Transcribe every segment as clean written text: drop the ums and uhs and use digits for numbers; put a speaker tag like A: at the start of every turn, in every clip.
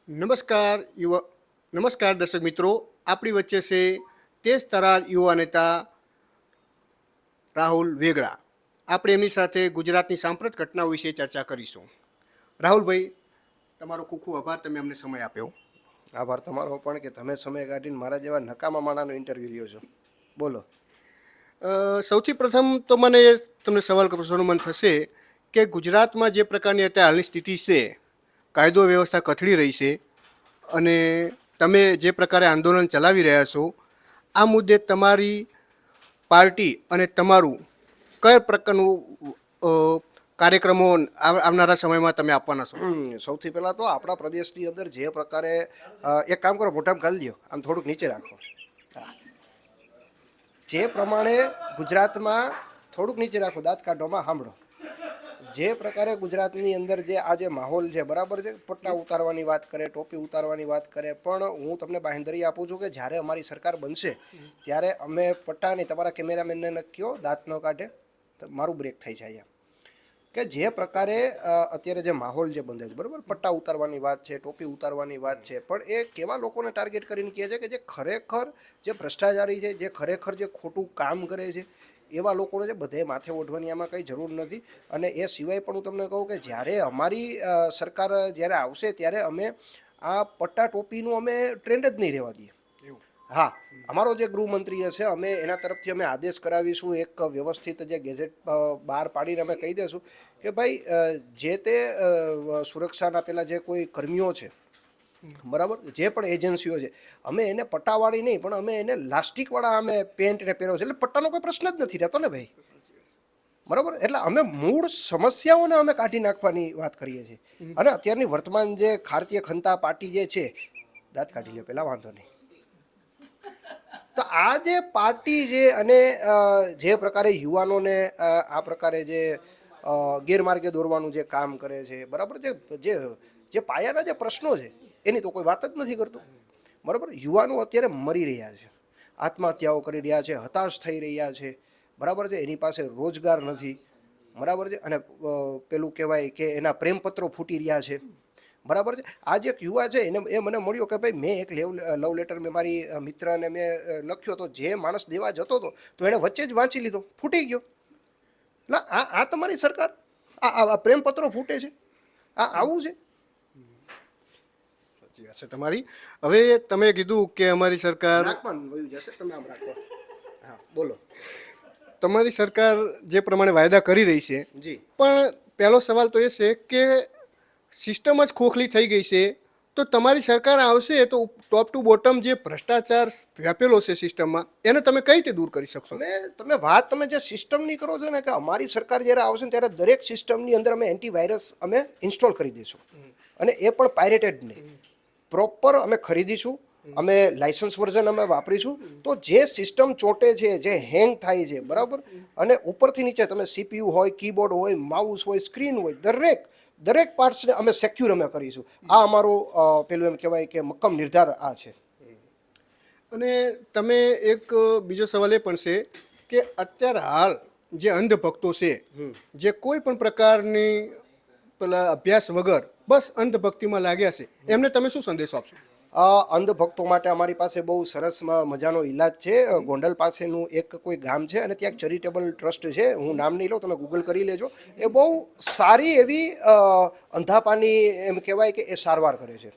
A: નમસ્કાર યુવા નમસ્કાર દર્શક મિત્રો, આપણી વચ્ચે છે તેજ તરાર યુવા નેતા રાહુલ વેગડા. આપણે એમની સાથે ગુજરાતની સાંપ્રત ઘટનાઓ વિશે ચર્ચા કરીશું. રાહુલભાઈ, તમારો ખૂબ ખૂબ આભાર, તમે અમને સમય આપ્યો.
B: આભાર તમારો પણ કે તમે સમય કાઢીને મારા જેવા નકામા માણાનો ઇન્ટરવ્યૂ લ્યો છો. બોલો.
A: સૌથી પ્રથમ તો મને તમને સવાલ કરવાનો મન થશે કે ગુજરાતમાં જે પ્રકારની અત્યારે હાલની સ્થિતિ છે, કાયદો વ્યવસ્થા કથળી રહી છે અને તમે જે પ્રકારે આંદોલન ચલાવી રહ્યા છો, આ મુદ્દે તમારી પાર્ટી અને તમારું કયા પ્રકારનું કાર્યક્રમો આવનારા સમયમાં તમે આપવાના છો?
B: સૌથી પહેલાં તો આપણા પ્રદેશની અંદર જે પ્રકારે એક કામ કરો, મોઢામાં ઘાલી દો, આમ થોડુંક નીચે રાખો. જે પ્રમાણે ગુજરાતમાં થોડુંક નીચે રાખો, દાંત કાઢોમાં સાંભળો. જે પ્રકારે ગુજરાતની અંદર જે આ જે માહોલ છે, બરાબર છે, પટ્ટા ઉતારવાની વાત કરે, ટોપી ઉતારવાની વાત કરે, પણ હું તમને બાંહેધરી આપું છું કે જ્યારે અમારી સરકાર બનશે ત્યારે અમે પટ્ટાની, તમારા કેમેરામેનને નક્કીઓ દાંત ન કાઢે તો મારું બ્રેક થઈ જાય. કે જે પ્રકારે અત્યારે જે માહોલ જે બંધાય છે, બરાબર, પટ્ટા ઉતારવાની વાત છે, ટોપી ઉતારવાની વાત છે, પણ એ કેવા લોકોને ટાર્ગેટ કરીને કહે છે કે જે ખરેખર જે ભ્રષ્ટાચારી છે, જે ખરેખર જે ખોટું કામ કરે છે, એવા લોકોને જે બધે માથે ઓઢવાની આમાં કંઈ જરૂર નથી. અને એ સિવાય પણ હું તમને કહું કે જ્યારે અમારી સરકાર જ્યારે આવશે ત્યારે અમે આ પટ્ટા ટોપીનું અમે ટ્રેન્ડ જ નહીં રહેવા દઈએ. હા, અમારો જે ગૃહમંત્રી હશે, અમે એના તરફથી અમે આદેશ કરાવીશું, એક વ્યવસ્થિત જે ગેઝેટ બહાર પાડીને અમે કહી દઈશું કે ભાઈ જે તે સુરક્ષાના પેલા જે કોઈ કર્મીઓ છે, બરાબર, જે પણ એજન્સીઓ છે, અમે એને પટ્ટાવાળી નહીં પણ અમે એને લાસ્ટિકવાળા અમે પેન્ટને પહેરો છે, એટલે પટ્ટાનો કોઈ પ્રશ્ન જ નથી રહેતો ને ભાઈ. બરાબર, એટલે અમે મૂળ સમસ્યાઓને અમે કાઢી નાખવાની વાત કરીએ છીએ. અને અત્યારની વર્તમાન જે ખારતીય ખંતા પાર્ટી જે છે, દાંત કાઢી લે પહેલાં, વાંધો નહીં. તો આ જે પાર્ટી છે અને જે પ્રકારે યુવાનોને આ પ્રકારે જે ગેરમાર્ગે દોરવાનું જે કામ કરે છે, બરાબર, જે જે પાયાના જે પ્રશ્નો છે એની તો કોઈ વાત જ નથી કરતો. બરાબર, યુવાનો અત્યારે મરી રહ્યા છે, આત્મહત્યાઓ કરી રહ્યા છે, હતાશ થઈ રહ્યા છે, બરાબર છે, એની પાસે રોજગાર નથી, બરાબર છે, અને પેલું કહેવાય કે એના પ્રેમપત્રો ફૂટી રહ્યા છે, બરાબર છે. આ જે એક યુવા છે એને એ મને મળ્યો કે ભાઈ મેં એક લવ લેટર મેં મારી મિત્રને મેં લખ્યો હતો, જે માણસ દેવા જતો હતો તો એણે વચ્ચે જ વાંચી લીધો, ફૂટી ગયો. એટલે આ તમારી સરકાર, આ પ્રેમપત્રો ફૂટે છે, આ આવું છે.
A: સાચી વાત છે તમારી. હવે તમે કીધું કે અમારી સરકાર,
B: નાકમાં વયું જશે, તમે આમ રાખો. હા, બોલો.
A: તમારી સરકાર જે પ્રમાણે વાયદા કરી રહી છે,
B: જી.
A: પણ પહેલો સવાલ તો એ છે કે સિસ્ટમ જ ખોખલી થઈ ગઈ છે, તો તમારી સરકાર આવશે તો ટોપ ટુ બોટમ જે ભ્રષ્ટાચાર વ્યાપેલો છે સિસ્ટમમાં, એને તમે કઈ રીતે દૂર કરી શકશો?
B: તમે વાત તમે જે સિસ્ટમની કરો છો ને, કે અમારી સરકાર જ્યારે આવશે ને ત્યારે દરેક સિસ્ટમની અંદર અમે એન્ટીવાયરસ અમે ઇન્સ્ટોલ કરી દઈશું. અને એ પણ પાયરેટેડ નહીં, પ્રોપર અમે ખરીદીશું, અમે લાઇસન્સ વર્ઝન અમે વાપરીશું. તો જે સિસ્ટમ ચોંટે છે, જે હેંગ થાય છે, બરાબર, અને ઉપરથી નીચે તમે સીપીયુ હોય, કીબોર્ડ હોય, માઉસ હોય, સ્ક્રીન હોય, દરેક પાર્ટ્સને અમે સેક્યુર અમે કરીશું. આ અમારો પેલું એમ કહેવાય કે મક્કમ નિર્ધાર આ છે.
A: અને તમે એક બીજો સવાલ એ પણ છે કે અત્યારે હાલ જે અંધભક્તો છે, જે કોઈ પણ પ્રકારની પેલા અભ્યાસ વગર બસ અંધભક્તિમાં લાગ્યા છે, એમને તમે શું સંદેશો આપશો?
B: અંધભક્તો માટે અમારી પાસે બહુ સરસ મજાનો ઈલાજ છે. ગોંડલ પાસેનું એક કોઈ ગામ છે અને ત્યાં એક ચેરિટેબલ ટ્રસ્ટ છે, હું નામ નહીં લઉં, તમે ગૂગલ કરી લેજો. એ બહુ સારી એવી અંધાપાની એમ કહેવાય કે એ સારવાર કરે છે.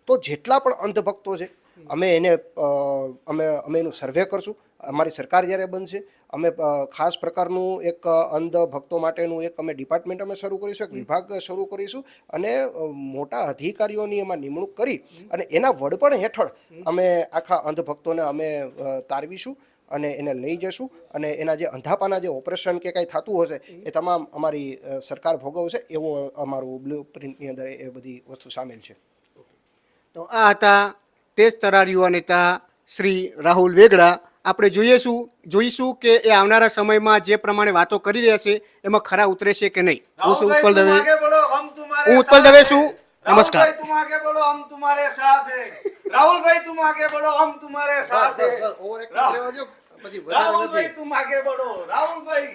B: તો જેટલા પણ અંધભક્તો છે અમે એને અમે અમે એનું સર્વે કરશું. અમારી સરકાર જ્યારે બનશે અમે ખાસ પ્રકારનું એક અંધ ભક્તો માટેનું એક અમે ડિપાર્ટમેન્ટ અમે શરૂ કરીશું, એક વિભાગ શરૂ કરીશું, અને મોટા અધિકારીઓની એમાં નિમણૂક કરી અને એના વડપણ હેઠળ અમે આખા અંધભક્તોને અમે તારવીશું અને એને લઈ જશું. અને એના જે અંધાપાના જે ઓપરેશન કે કાંઈ થતું હશે એ તમામ અમારી સરકાર ભોગવશે, એવો અમારું બ્લુ પ્રિન્ટની અંદર એ બધી વસ્તુ સામેલ છે.
A: તો આ હતા તેજ તરાર યુવા નેતા શ્રી રાહુલ વેગડા. આપણે જોઈશું કે એ આવનારા સમયમાં જે પ્રમાણે વાતો કરી રહ્યા છે એમાં ખરા ઉતરે છે કે નહીં. હું ઉત્પલ દવે છું. નમસ્કાર.
C: तुम आगे बढ़ो, हम तुम्हारे साथ हैं। राहुल भाई तुम आगे बढ़ो, हम तुम्हारे साथ हैं। राहुल भाई तुम आगे बढ़ो, राहुल भाई।